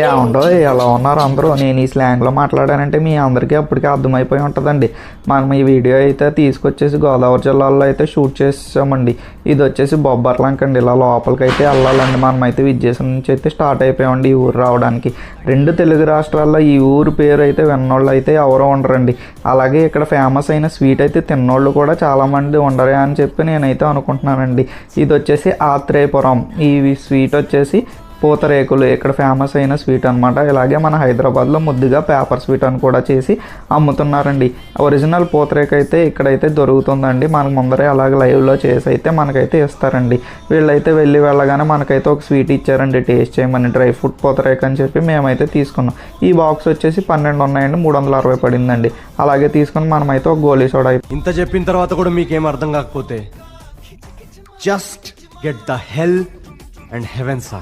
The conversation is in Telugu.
ఏముండో ఎలా ఉన్నారు అందరూ. నేను ఈ స్లాంగ్లో మాట్లాడానంటే మీ అందరికీ అప్పటికే అర్థమైపోయి ఉంటుందండి. మనం ఈ వీడియో అయితే తీసుకొచ్చేసి గోదావరి జిల్లాలో అయితే షూట్ చేసామండి. ఇది వచ్చేసి బొబ్బర్లంక అండి. ఇలా లోపలికి అయితే వెళ్ళాలండి. మనమైతే విజయసం నుంచి అయితే స్టార్ట్ అయిపోయామండి ఈ ఊరు రావడానికి. 2 తెలుగు రాష్ట్రాల్లో ఈ ఊరు పేరు అయితే విన్నోళ్ళు అయితే ఎవరో ఉండరండి. అలాగే ఇక్కడ ఫేమస్ అయిన స్వీట్ అయితే తిన్నోళ్ళు కూడా చాలామంది ఉండరే అని చెప్పి నేనైతే అనుకుంటున్నానండి. ఇది వచ్చేసి ఆత్రేయపురం. ఈ స్వీట్ వచ్చేసి పూతరేకులు ఇక్కడ ఫేమస్ అయిన స్వీట్ అనమాట. ఇలాగే మన హైదరాబాద్లో ముద్దుగా పేపర్ స్వీట్ అని కూడా చేసి అమ్ముతున్నారండి. ఒరిజినల్ పూతరేక అయితే ఇక్కడైతే దొరుకుతుందండి. మనకు ముందరే అలాగే లైవ్లో చేసి అయితే మనకైతే ఇస్తారండి. వీళ్ళైతే వెళ్ళగానే మనకైతే ఒక స్వీట్ ఇచ్చారండి టేస్ట్ చేయమని, డ్రై ఫ్రూట్ పూతరేక అని చెప్పి మేమైతే తీసుకున్నాం. ఈ బాక్స్ వచ్చేసి 12 ఉన్నాయండి, 360 పడిందండి. అలాగే తీసుకుని మనమైతే ఒక గోలీ సోడా. ఇంత చెప్పిన తర్వాత కూడా మీకేం అర్థం కాకపోతే just get the hell and heaven sir.